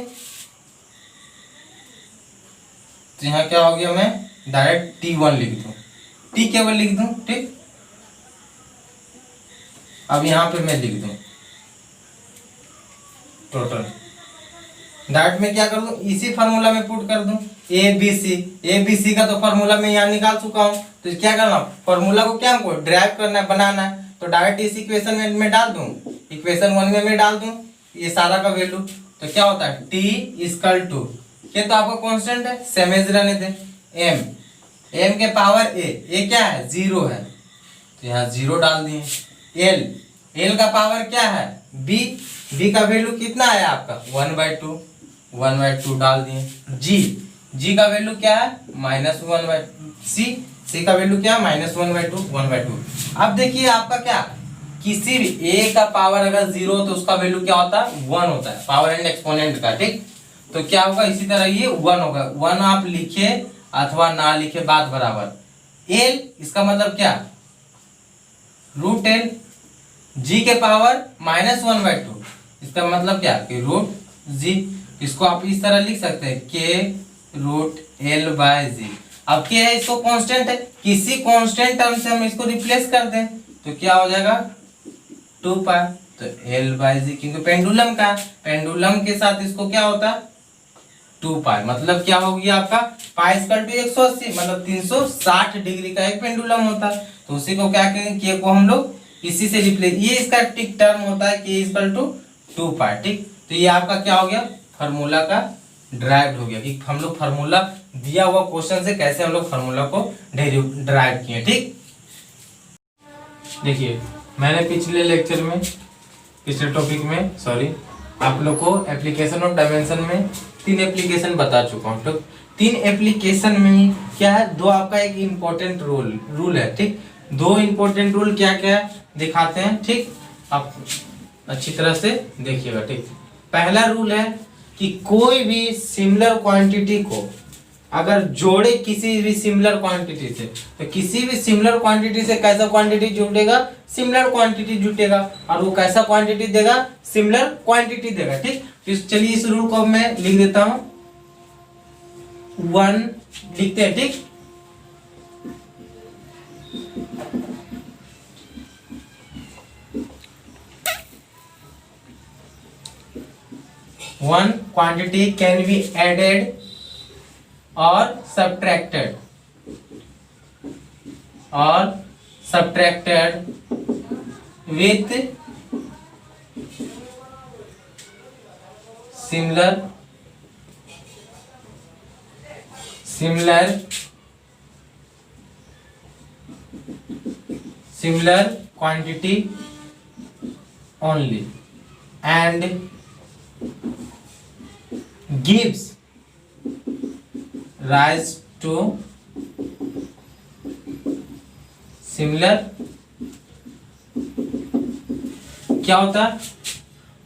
तो यहाँ क्या हो गया, मैं डायरेक्ट t1 लिख दूं, t केवल लिख दूं। ठीक, अब यहाँ पे मैं लिख दूं टोटल, डायरेक्ट में क्या कर दूं, इसी फार्मूला में पुट कर दूं, ए बी सी का तो फार्मूला मैं यहाँ निकाल चुका हूँ। तो क्या करना, फार्मूला को क्या हमको ड्राइव करना है, बनाना है। तो डायरेक्ट इस इक्वेशन में मैं डाल दूं, इक्वेशन 1 में मैं डाल दूं ये सारा का वैल्यू। तो क्या होता है, टी इक्वल टू, ये तो आपका कांस्टेंट है, सेम एज रहने दे, एम के पावर ए क्या है, 0 है, तो यहाँ 0 डाल दिए। एल का पावर क्या है, बी का वैल्यू कितना है आपका, 1/2 डाल दिए। जी का वैल्यू क्या है, -1/2। सी का वैल्यू क्या है, -1/2। अब देखिए आपका क्या, किसी भी ए का पावर अगर 0 हो तो उसका वैल्यू क्या होता है, 1 होता है, पावर एंड एक्सपोनेंट का। ठीक, तो क्या होगा, इसी तरह ये 1 होगा। 1 आप लिखे अथवा ना लिखे बात बराबर। एल इसका मतलब क्या, √l, जी के पावर -1/2, इसका मतलब क्या कि √g। इसको आप इस तरह लिख सकते हैं, k√l/g। अब क्या है, इसको कांस्टेंट है, किसी कांस्टेंट टर्म से हम इसको रिप्लेस कर दें तो क्या हो जाएगा, 2π, तो l/g, क्योंकि पेंडुलम का, पेंडुलम के साथ इसको क्या होता है, 2π, मतलब क्या हो गया आपका, π=180, मतलब 360 डिग्री का एक पेंडुलम होता है। तो उसी को क्या करेंगे, के को हम लोग इसी से रिप्लेस, ये इसका टिक टर्म होता है k 2π। ठीक, तो ये आपका क्या हो गया, फार्मूला का ड्राइव हो गया, कि हम लोग फार्मूला दिया हुआ क्वेश्चन से कैसे हम लोग फार्मूला को ड्राइव किए। ठीक, देखिए मैंने पिछले लेक्चर में, पिछले टॉपिक में सॉरी, आप लोग को एप्लीकेशन ऑफ डायमेंशन में 3 एप्लीकेशन बता चुका हूँ। तो 3 एप्लीकेशन में क्या है, 2 आपका एक इम्पोर्टेंट रूल है। ठीक, 2 इम्पोर्टेंट रूल क्या क्या है दिखाते हैं। ठीक, आप अच्छी तरह से देखिएगा। ठीक, पहला रूल है कि कोई भी सिमिलर क्वांटिटी को अगर जोड़े किसी भी सिमिलर क्वांटिटी से, तो किसी भी सिमिलर क्वांटिटी से कैसा क्वांटिटी जुटेगा, सिमिलर क्वांटिटी जुटेगा, और वो कैसा क्वांटिटी देगा, सिमिलर क्वांटिटी देगा। ठीक, तो चलिए इस रूल को मैं लिख देता हूं, 1 लिखते हैं। ठीक, one quantity can be added or subtracted with similar quantity only and gives rise to similar, क्या होता है,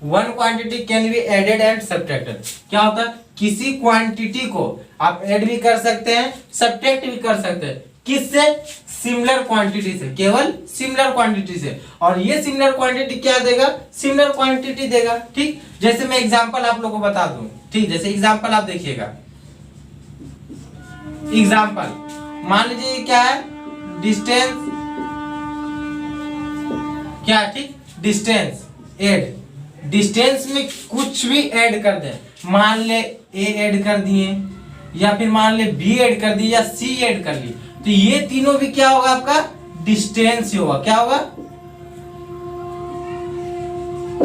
1 quantity can be added and subtracted. क्या होता है, किसी क्वांटिटी को आप ऐड भी कर सकते हैं, सब्ट्रैक्ट भी कर सकते हैं, किससे, सिमिलर क्वांटिटी से, केवल सिमिलर क्वांटिटी से। और ये सिमिलर क्वांटिटी क्या देगा, सिमिलर क्वांटिटी देगा। ठीक, जैसे मैं एग्जांपल आप लोगों को बता दूं। ठीक, जैसे एग्जांपल आप देखिएगा, एग्जांपल मान लीजिए क्या है, डिस्टेंस क्या, ठीक, डिस्टेंस ऐड, डिस्टेंस में कुछ भी ऐड कर दे, मान ले ए ऐड कर दिए, या फिर मान ले बी ऐड कर दिए, या सी ऐड कर लिए, तो ये तीनों भी क्या होगा, आपका डिस्टेंस ही होगा। क्या होगा,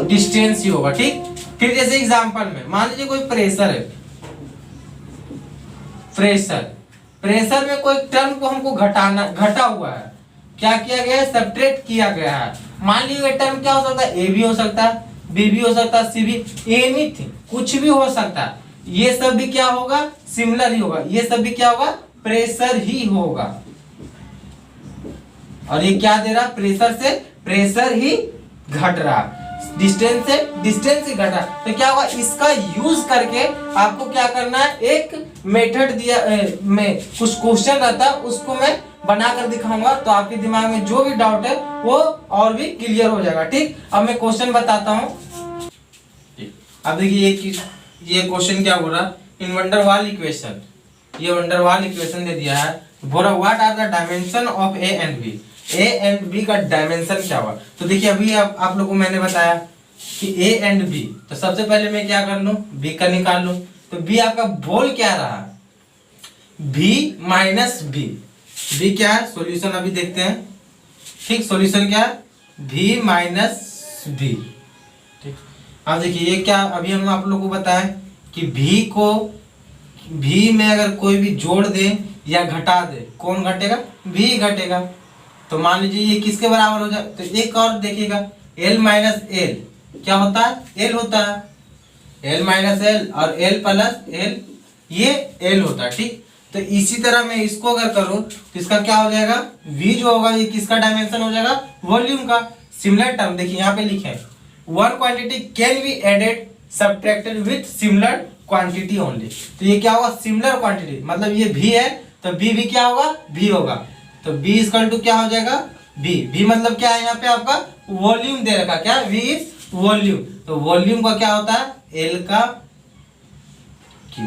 डिस्टेंस ही होगा। ठीक, फिर जैसे एग्जांपल में मान लीजिए कोई प्रेशर है, प्रेशर में कोई टर्म को हमको घटा हुआ है, क्या किया गया है, सब्ट्रैक्ट किया गया है। मान लीजिए टर्म क्या हो सकता है, ए भी हो सकता है, बी भी हो सकता है, सी भी, एनीथिंग, कुछ भी हो सकता है। ये सब भी क्या होगा, सिमिलर ही होगा, ये सब भी क्या होगा, प्रेशर ही होगा। और ये क्या दे रहा, प्रेशर से प्रेशर ही घट रहा। डिस्टेंस से डिस्टेंस ही घटा, तो क्या होगा, इसका यूज करके आपको क्या करना है, एक मेथड दिया में कुछ क्वेश्चन रहता है, उसको मैं बनाकर दिखाऊंगा, तो आपके दिमाग में जो भी डाउट है वो और भी क्लियर हो जाएगा। ठीक, अब मैं क्वेश्चन बताता हूँ। अब देखिए ये क्वेश्चन क्या बोल रहा है, इन वंडरवाल इक्वेशन, ये वंडरवाल इक्वेशन दे दिया है, बोला what are the dimension of a and b, a and b का डायमेंशन क्या हुआ। तो देखिए अभी आप लोगों को मैंने बताया कि ए एंड बी, तो सबसे पहले मैं क्या कर लूं, बी का निकाल लूं। तो बी आपका बोल क्या रहा, बी माइनस बी, बी क्या है, सॉल्यूशन अभी देखते हैं। ठीक, सॉल्यूशन क्या है, बी माइनस बी। ठीक, अब देखिए ये क्या, अभी हम आप लोगों को बताएं कि भी को, भी में अगर कोई भी जोड़ दे या घटा दे, कौन घटेगा, भी घटेगा। तो मान लीजिए ये किसके बराबर हो जाए, तो एक और देखिएगा, एल माइनस एल क्या होता है, एल होता है, एल माइनस एल और एल प्लस एल, ये एल होता है। ठीक, तो इसी तरह मैं इसको अगर करूं तो इसका क्या हो जाएगा, v जो होगा ये किसका डायमेंशन हो जाएगा, वॉल्यूम का। सिमिलर टर्म देखिए यहाँ पे लिखे हैं, one quantity can be added subtracted with similar quantity only. तो ये क्या होगा, सिमिलर क्वांटिटी, मतलब ये v है तो b भी क्या होगा, v होगा। तो b इक्वल टू क्या हो जाएगा, v मतलब क्या है, यहाँ पे आपका वॉल्यूम दे रखा, क्या, v इज वॉल्यूम। तो वॉल्यूम का क्या होता है, l का क्यू,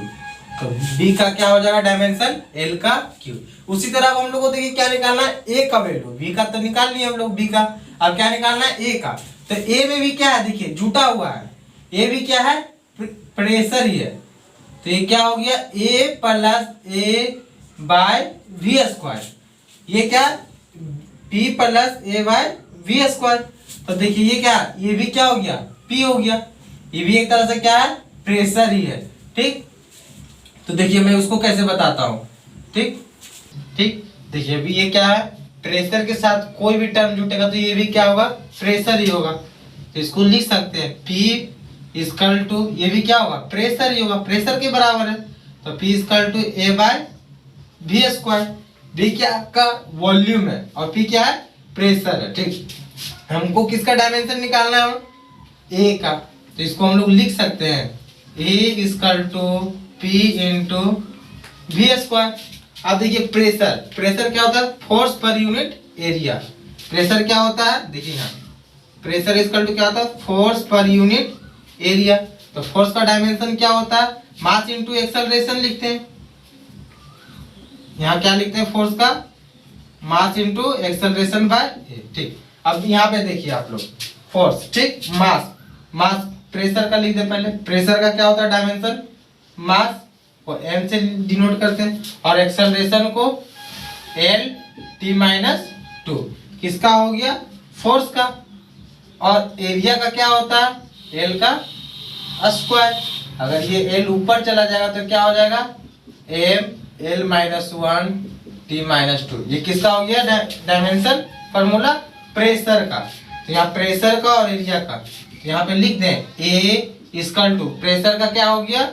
तो b का क्या हो जाएगा डायमेंशन, l का क्यू। उसी तरह अब हम लोग को देखिए क्या निकालना है, a का वैल्यू, v का तो निकाल लिए हम लोग, b का अब क्या निकालना है, a का। तो a में भी क्या है, देखिए जुटा हुआ है, a भी क्या है, प्रेशर ही है। तो ये क्या हो गया, a plus a by v square, ये क्या, p plus a by v square. तो देखिए ये क्या, ये भी क्या हो गया, p हो गया, ये भी एक तरह से क्या है, प्रेशर ही है। ठीक, तो देखिए मैं उसको कैसे बताता हूं। ठीक ठीक, देखिए अभी ये क्या है, प्रेशर के साथ कोई भी टर्म जुटेगा तो ये भी क्या होगा, प्रेशर ही होगा। तो इसको लिख सकते हैं P इक्वल टू, ये भी क्या होगा, प्रेशर ही होगा, प्रेशर के बराबर है। तो P equal to a by v square, V क्या आपका वॉल्यूम है और P क्या है, प्रेशर है। ठीक, हमको किसका डायमेंशन निकालना है, A का। तो इसको हम लोग लिख सकते हैं A equal to P into v square. अब देखिए प्रेशर, प्रेशर क्या होता है, force per unit area. Pressure क्या होता है, देखिए यहाँ प्रेशर इक्वल टू क्या होता है, फोर्स पर यूनिट एरिया। तो फोर्स का डायमेंशन क्या होता है, मास इंटू एक्सेलरेशन लिखते हैं। यहाँ क्या लिखते हैं, फोर्स का मास इंटू एक्सेलरेशन बाय। ठीक, अब यहाँ पे देखिए आप लोग फोर्स, ठीक, मास, मास प्रेशर का लिख दे पहले, प्रेशर का क्या होता है डायमेंशन, मास को m से डिनोट करते हैं, और एक्सेलरेशन को l t माइनस टू, किसका हो गया, फोर्स का। और एरिया का क्या होता है, l का स्क्वायर। अगर ये l ऊपर चला जाएगा तो क्या हो जाएगा, m l minus one t minus two. ये किसका हो गया डायमेंशन, फॉर्मूला प्रेशर का। तो यहाँ प्रेशर का और एरिया का यहाँ पे लिख दें, a इक्वल टू प्रेशर का क्या हो गया,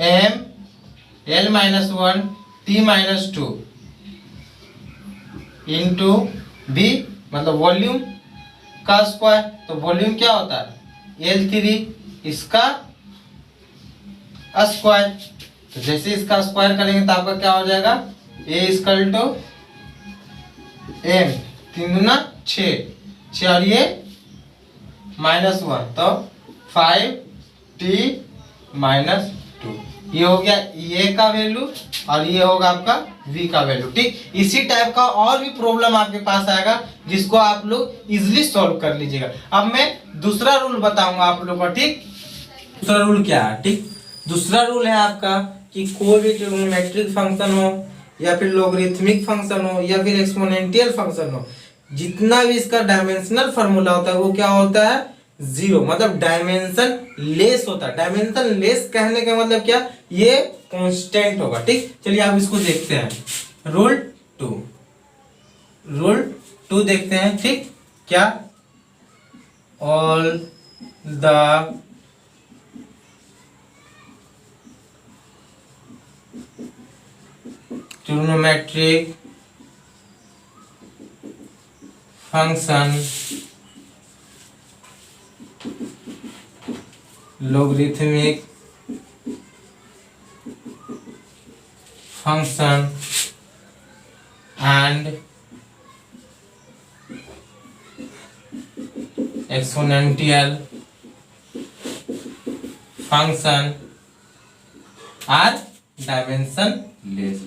m l minus one t minus two into b, मतलब वॉल्यूम का स्क्वायर। तो वॉल्यूम क्या होता है, L3 इसका स्क्वायर। तो जैसे इसका स्क्वायर करेंगे तो आपका क्या हो जाएगा, a इक्वल टू m, 3 दूना 6 और ये माइनस वन, तो 5t माइनस टू। ये हो गया ए का वैल्यू और ये होगा आपका v का वैल्यू। ठीक, इसी टाइप का और भी प्रॉब्लम आपके पास आएगा जिसको आप लोग इजीली सॉल्व कर लीजिएगा। अब मैं दूसरा रूल बताऊंगा आप लोगों को। ठीक, दूसरा रूल क्या है, ठीक, दूसरा रूल है आपका कि कोई भी ट्रिग्नोमेट्रिक फंक्शन हो या फिर लॉगरिथमिक फंक्शन हो या फिर एक्सपोनेंशियल फंक्शन हो, जितना भी इसका डायमेंशनल फार्मूला होता है वो क्या होता है, जीरो, मतलब डायमेंशन लेस होता है। डायमेंशन लेस कहने का मतलब क्या, ये कांस्टेंट होगा। ठीक, चलिए आप इसको देखते हैं, रूल टू देखते हैं। ठीक, क्या, all the trigonometric function logarithmic function and exponential function are dimensionless.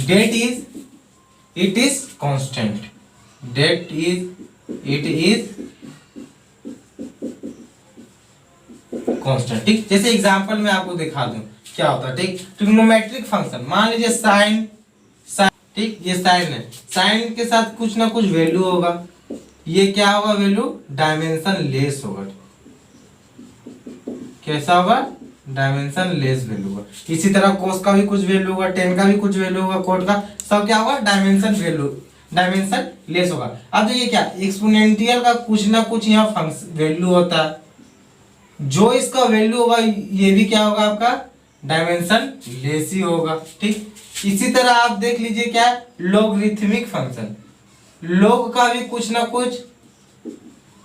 Date is it is constant. Date is it is constant. ठीक, जैसे एग्जांपल में आपको दिखा दूं क्या होता है। ठीक, ट्रिग्नोमेट्रिक फंक्शन, मान लीजिए साइन, ठीक, ये साइन है, साइन के साथ कुछ ना कुछ वैल्यू होगा, ये क्या होगा वैल्यू, डायमेंशन लेस होगा। कैसा होगा, डायमेंशन लेस वैल्यू होगा। इसी तरह कोस का भी कुछ वैल्यू होगा, टेन का भी कुछ वैल्यू होगा, कोट का, सब क्या होगा, डायमेंशन वैल्यू, डायमेंशन लेस होगा। अब देखिए क्या, एक्सपोनेंशियल का कुछ ना कुछ यहाँ फंक्शन वैल्यू होता है, जो इसका वैल्यू होगा ये भी क्या होगा आपका, डायमेंशन लेस ही होगा। ठीक, इसी तरह आप देख लीजिए क्या, लॉगरिथमिक फंक्शन, लॉग का भी कुछ ना कुछ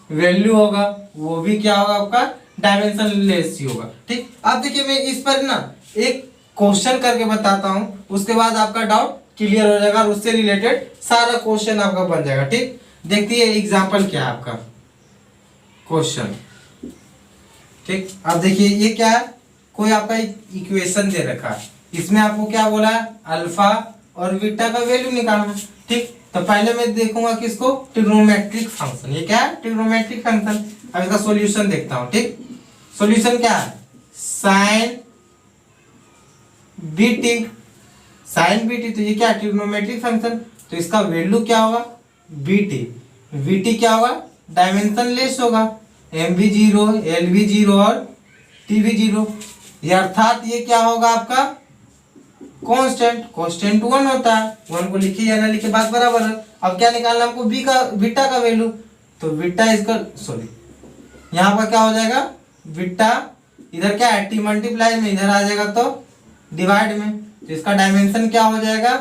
वैल्यू होगा, वो भी क्या होगा आपका, डायमेंशन लेस ही होगा। ठीक, अब देखिए मैं इस पर ना एक क्वेश्चन करके बताता हूं, उसके बाद आपका डाउट क्लियर हो जाएगा और उससे रिलेटेड सारा क्वेश्चन आपका बन जाएगा। ठीक, देखिए एग्जांपल क्या है आपका क्वेश्चन। ठीक, अब देखिए ये क्या है, कोई आपका इक्वेशन दे रखा है, इसमें आपको क्या बोला है, अल्फा और बीटा का वैल्यू निकालना। ठीक, तो पहले मैं देखूंगा किसको, ट्रिग्नोमेट्रिक फंक्शन। ये क्या है, ट्रिग्नोमेट्रिक फंक्शन। अब इसका सॉल्यूशन देखता हूं। ठीक, सॉल्यूशन क्या है, साइन बीटी, साइन बीटी, तो ये क्या है, ट्रिग्नोमेट्रिक फंक्शन, तो इसका वैल्यू क्या होगा, बीटी, बीटी क्या होगा, डायमेंशन लेस होगा, एम भी 0, एल भी 0 और टी भी 0, ये अर्थात ये क्या होगा आपका कांस्टेंट, कांस्टेंट 1 होता है, 1 को लिखिए या ना लिखिए बात बराबर है। अब क्या निकालना हमको, बी का, बीटा का वैल्यू, तो बीटा इसका, सॉरी यहाँ पर क्या हो जाएगा, बीटा इधर क्या है, टी मल्टीप्लाई में, इधर आ जाएगा तो डिवाइड में, तो इसका डायमेंशन क्या हो जाएगा,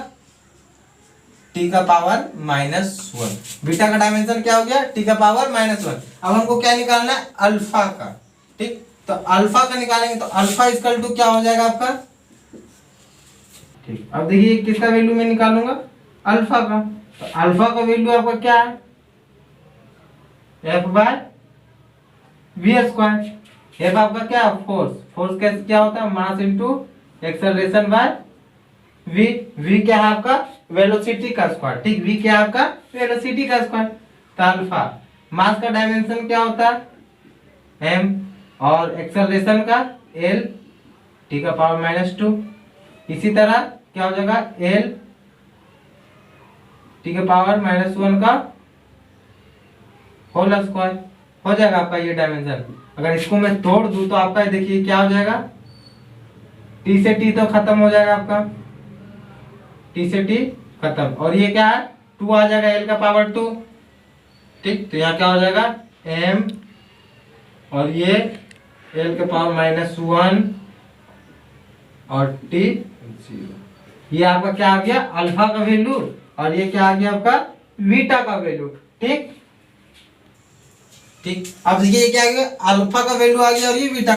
टी का पावर -1। बीटा का डायमेंशन क्या हो गया, टी का पावर -1। अब हमको क्या निकालना है, अल्फा का। ठीक, तो अल्फा का निकालेंगे तो अल्फा इक्वल टू क्या हो जाएगा आपका। ठीक, अब देखिए किसका वैल्यू मैं निकालूंगा, अल्फा का, तो अल्फा का वैल्यू आपका क्या है, f/v²। f आपका क्या है, फोर्स, फोर्स क्या होता है, mass into acceleration by v, v क्या है आपका, वेलोसिटी का स्क्वायर। ठीक, v क्या है आपका, वेलोसिटी का स्क्वायर। तो अल्फा, मास का डायमेंशन क्या होता है, m, और एक्सेलरेशन का l, t का पावर -2। इसी तरह क्या हो जाएगा, l, t के पावर -1 का होल स्क्वायर हो जाएगा आपका ये डायमेंशन। अगर इसको मैं तोड़ दूं तो आपका देखिए क्या हो जाएगा, t से t तो खत्म हो जाएगा आपका, t से t खत्म, और ये क्या है, 2 आ जाएगा, l का पावर 2। ठीक, तो यहाँ क्या हो जाएगा, m, और ये l के पावर -1 और t 0। ये आपका क्या आ गया, अल्फा का वैल्यू, और ये क्या आ गया आपका, बीटा का वैल्यू। ठीक, ठीक, अब देखिए क्या आ गया, अल्फा का वैल्यू आ गया और ये बीटा